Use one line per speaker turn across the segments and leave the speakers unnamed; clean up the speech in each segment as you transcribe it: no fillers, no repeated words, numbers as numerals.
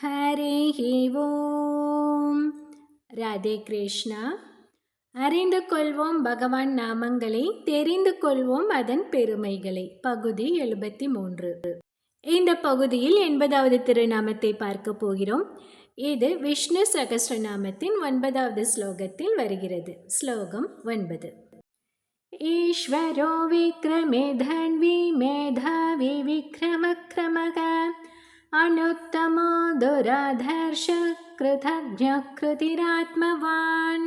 ஹரிஹி ஓம். ராதே கிருஷ்ணா. அறிந்து கொள்வோம் பகவான் நாமங்களை, தெரிந்து கொள்வோம் அதன் பெருமைகளை. பகுதி 73. இந்த பகுதியில் 80வது திருநாமத்தை பார்க்க போகிறோம். இது விஷ்ணு சகஸ்ரநாமத்தின் 9வது ஸ்லோகத்தில் வருகிறது. ஸ்லோகம் 9. ஈஸ்வரோ விக்ரமே தன்வி மேதாவி விக்ரமக்ரமக அனுத்தமோ துராதர்ஷ கிருதஜ்ஞ கிருதிராத்மவான்.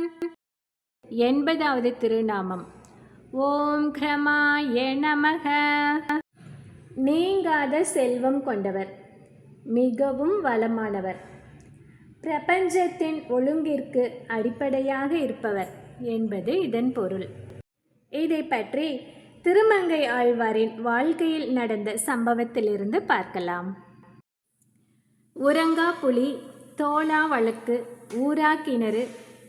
80வது திருநாமம். ஓம் கிரமாய நமக. நீங்காத செல்வம் கொண்டவர், மிகவும் வளமானவர், பிரபஞ்சத்தின் ஒழுங்கிற்கு அடிப்படையாக இருப்பவர் என்பது இதன் பொருள். இதை பற்றி திருமங்கை ஆழ்வாரின் வாழ்க்கையில் நடந்த சம்பவத்திலிருந்து பார்க்கலாம். உறங்கா புலி, தோளா வழக்கு, ஊரா கிணறு,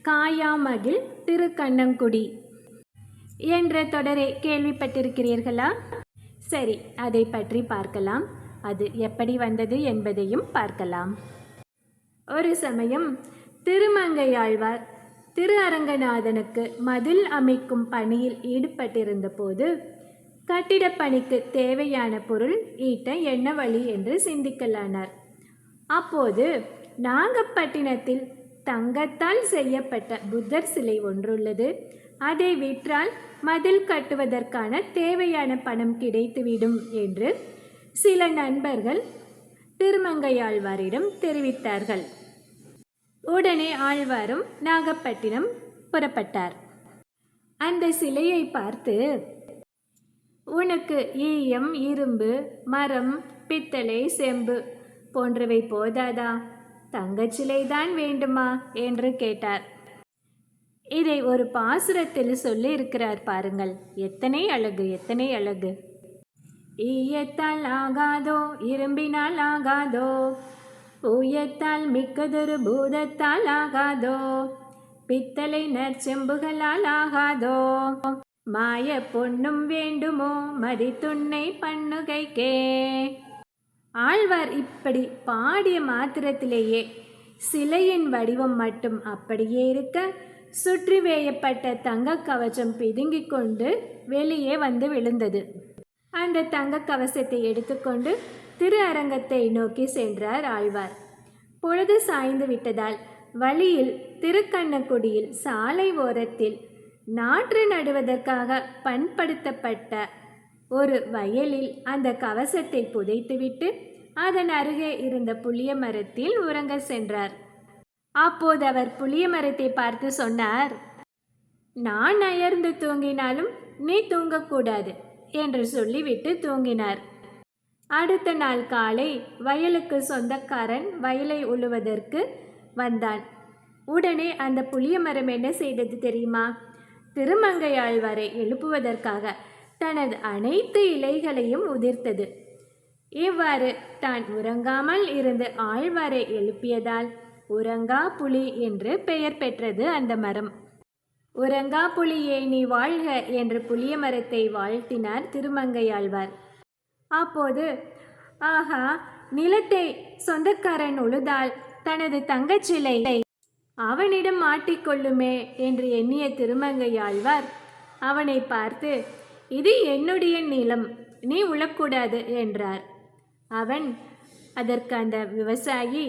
காயாமகில், திருக்கண்ணங்குடி என்ற தொடரை கேள்விப்பட்டிருக்கிறீர்களா? சரி, அதை பற்றி பார்க்கலாம். அது எப்படி வந்தது என்பதையும் பார்க்கலாம். ஒரு சமயம் திருமங்கையாழ்வார் திரு அரங்கநாதனுக்கு மதில் அமைக்கும் பணியில் ஈடுபட்டிருந்த போது கட்டிடப் பணிக்கு தேவையான பொருள் ஈட்ட என்ன வழி என்று சிந்திக்கலானார். அப்போது நாகப்பட்டினத்தில் தங்கத்தால் செய்யப்பட்ட புத்தர் சிலை ஒன்றுள்ளது. அதை விற்றால் மதில் கட்டுவதற்கான தேவையான பணம் கிடைத்துவிடும் என்று சில நண்பர்கள் திருமங்கையாழ்வாரிடம் தெரிவித்தார்கள். உடனே ஆழ்வாரும் நாகப்பட்டினம் புறப்பட்டார். அந்த சிலையை பார்த்து, உனக்கு ஈயம், இரும்பு, மரம், பித்தளை, செம்பு போன்றவை போதாதா? தங்கச்சிலைதான் வேண்டுமா என்று கேட்டார். இதை ஒரு பாசுரத்தில் சொல்லி இருக்கிறார் பாருங்கள். எத்தனை அழகு, எத்தனை அழகு. ஈயத்தால் ஆகாதோ, இரும்பினால் ஆகாதோ, பூயத்தால் மிக்கதொரு பூதத்தால் ஆகாதோ, பித்தளை நற்செம்புகளால் ஆகாதோ, மாய பொன்னும் வேண்டுமோ மதித்துன்னை பண்ணுகைக்கே. ஆழ்வார் இப்படி பாடிய மாத்திரத்திலேயே சிலையின் வடிவம் மட்டும் அப்படியே இருக்க, சுற்றி வேயப்பட்ட தங்க கவசம் பிதுங்கிக் கொண்டு வெளியே வந்து விழுந்தது. அந்த தங்க கவசத்தை எடுத்துக்கொண்டு திரு அரங்கத்தை நோக்கி சென்றார் ஆழ்வார். பொழுது சாய்ந்து விட்டதால் வழியில் திருக்கண்ணங்குடியில் சாலை ஓரத்தில் நாற்று நடுவதற்காக பண்படுத்தப்பட்ட ஒரு வயலில் அந்த கவசத்தை புதைத்துவிட்டு அதன் அருகே இருந்த புளிய மரத்தில் உறங்க சென்றார். அப்போது அவர் புளிய மரத்தை பார்த்து சொன்னார், நான் அயர்ந்து தூங்கினாலும் நீ தூங்கக்கூடாது என்று சொல்லிவிட்டு தூங்கினார். அடுத்த நாள் காலை வயலுக்கு சொந்தக்காரன் வயலை உழுவதற்கு வந்தான். உடனே அந்த புளிய மரம் என்ன செய்தது தெரியுமா? திருமங்கையாழ்வாரை எழுப்புவதற்காக தனது அனைத்து இலைகளையும் உதிர்த்தது. இவ்வாறு தான் உறங்காமல் இருந்து ஆழ்வாரை எழுப்பியதால் உறங்கா புலி என்று பெயர் பெற்றது அந்த மரம். உறங்கா புலியே நீ வாழ்க என்று புளிய மரத்தை வாழ்த்தினார் திருமங்கையாழ்வார். அப்போது, ஆஹா, நிலத்தை சொந்தக்காரன் உழுதால் தனது தங்கச்சிலை அவனிடம் மாட்டிக்கொள்ளுமே என்று எண்ணிய திருமங்கையாழ்வார் அவனை பார்த்து, இது என்னுடைய நிலம், நீ உழக்கூடாது என்றார். அவன் அதற்கு அந்த விவசாயி,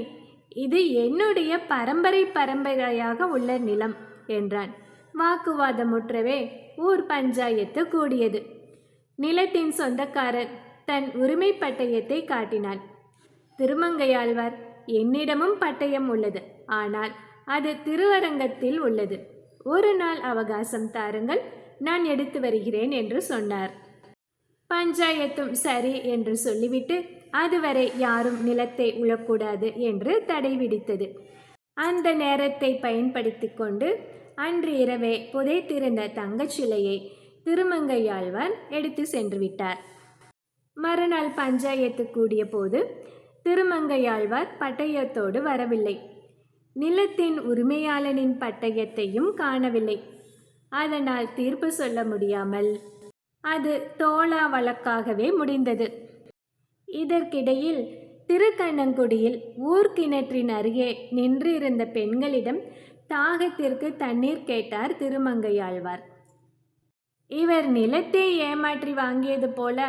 இது என்னுடைய பரம்பரையாக உள்ள நிலம் என்றான். வாக்குவாதமுற்றவே ஊர் பஞ்சாயத்து கூடியது. நிலத்தின் சொந்தக்காரர் தன் உரிமை பட்டயத்தை காட்டினான். திருமங்கையாழ்வார், என்னிடமும் பட்டயம் உள்ளது, ஆனால் அது திருவரங்கத்தில் உள்ளது. ஒரு நாள் அவகாசம் தாருங்கள், நான் எடுத்து வருகிறேன் என்று சொன்னார். பஞ்சாயத்தும் சரி என்று சொல்லிவிட்டு அதுவரை யாரும் நிலத்தை உழக்கூடாது என்று தடை விதித்தது. அந்த நேரத்தை பயன்படுத்தி கொண்டு அன்று இரவே புதைத்திருந்த தங்கச்சிலையை திருமங்கையாழ்வார் எடுத்து சென்று விட்டார். மறுநாள் பஞ்சாயத்து கூடிய போது திருமங்கையாழ்வார் பட்டயத்தோடு வரவில்லை. நிலத்தின் உரிமையாளனின் பட்டயத்தையும் காணவில்லை. அதனால் தீர்ப்பு சொல்ல முடியாமல் அது தோளா வழக்காகவே முடிந்தது. இதற்கிடையில் திருக்கண்ணங்குடியில் ஊர்கிணற்றின் அருகே நின்றிருந்த பெண்களிடம் தாகத்திற்கு தண்ணீர் கேட்டார் திருமங்கையாழ்வார். இவர் நிலத்தை ஏமாற்றி வாங்கியது போல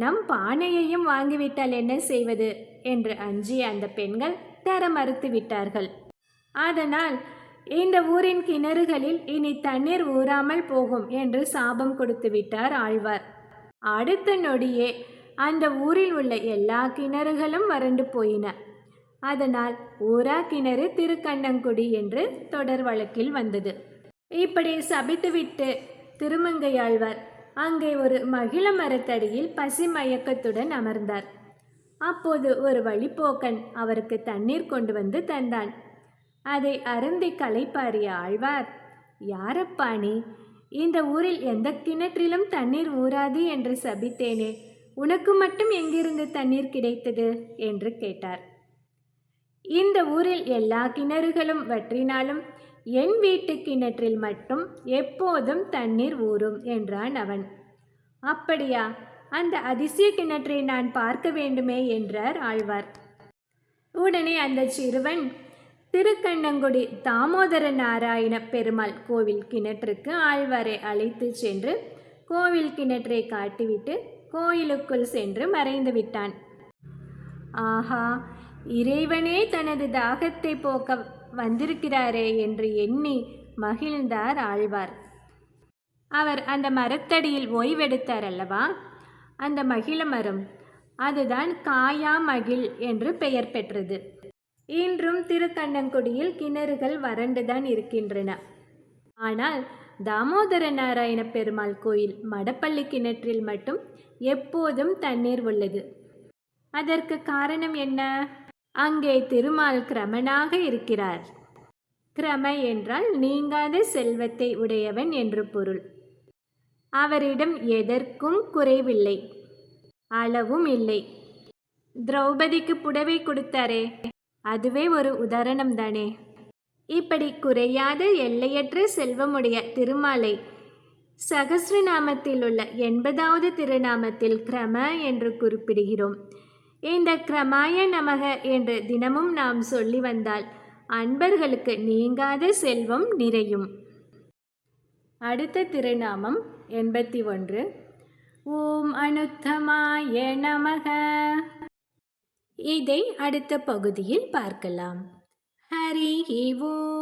நம் பானையையும் வாங்கிவிட்டால் என்ன செய்வது என்று அஞ்சிய அந்த பெண்கள் தர மறுத்து விட்டார்கள். அதனால் இந்த ஊரின் கிணறுகளில் இனி தண்ணீர் ஊறாமல் போகும் என்று சாபம் கொடுத்து விட்டார் ஆழ்வார். அடுத்த நொடியே அந்த ஊரில் உள்ள எல்லா கிணறுகளும் வறண்டு போயின. அதனால் ஊரா கிணறு திருக்கண்ணங்குடி என்று தொடர் வழக்கில் வந்தது. இப்படி சபித்துவிட்டு திருமங்கையாழ்வார் அங்கே ஒரு மகிழ மரத்தடியில் பசி மயக்கத்துடன் அமர்ந்தார். அப்போது ஒரு வழிப்போக்கன் அவருக்கு தண்ணீர் கொண்டு வந்து தந்தான். அதை அருந்தி களைப்பாரிய ஆழ்வார், யாரப்பா நீ? இந்த ஊரில் எந்த கிணற்றிலும் தண்ணீர் ஊறாது என்று சபித்தேனே, உனக்கு மட்டும் எங்கிருந்து தண்ணீர் கிடைத்தது என்று கேட்டார். இந்த ஊரில் எல்லா கிணறுகளும் வற்றினாலும் என் வீட்டு கிணற்றில் மட்டும் எப்போதும் தண்ணீர் ஊறும் என்றான் அவன். அப்படியா? அந்த அதிசய கிணற்றை நான் பார்க்க வேண்டுமே என்றார் ஆழ்வார். உடனே அந்த சிறுவன் திருக்கண்ணங்குடி தாமோதர நாராயண பெருமாள் கோவில் கிணற்றுக்கு ஆழ்வாரை அழைத்து சென்று கோவில் கிணற்றை காட்டிவிட்டு கோயிலுக்குள் சென்று மறைந்து விட்டான். ஆஹா, இறைவனே தனது தாகத்தை போக்க வந்திருக்கிறாரே என்று எண்ணி மகிழ்ந்தார் ஆழ்வார். அவர் அந்த மரத்தடியில் ஓய்வெடுத்தார் அல்லவா? அந்த மகிழ மரம் அதுதான் காயா மகிழ் என்று பெயர் பெற்றது. இன்றும் திருக்கண்ணங்குடியில் கிணறுகள் வறண்டுதான் இருக்கின்றன. ஆனால் தாமோதர நாராயண பெருமாள் கோயில் மடப்பள்ளி கிணற்றில் மட்டும் எப்போதும் தண்ணீர் உள்ளது. அதற்கு காரணம் என்ன? அங்கே திருமால் கிரமனாக இருக்கிறார். கிரம என்றால் நீங்காத செல்வத்தை உடையவன் என்று பொருள். அவரிடம் எதற்கும் குறைவில்லை, அளவும் இல்லை. திரௌபதிக்கு புடவை கொடுத்தாரே, அதுவே ஒரு உதாரணம் தானே. இப்படி குறையாத எல்லையற்ற செல்வமுடைய திருமாலை சகஸ்ரநாமத்தில் உள்ள 80வது திருநாமத்தில் கிரம என்று குறிப்பிடுகிறோம். இந்த கிரமாய நமக என்று தினமும் நாம் சொல்லி வந்தால் அன்பர்களுக்கு நீங்காத செல்வம் நிறையும். அடுத்த திருநாமம் 81. ஓம் அனுத்தமாய நமக. இதை அடுத்த பகுதியில் பார்க்கலாம். ஹரி ஓம்.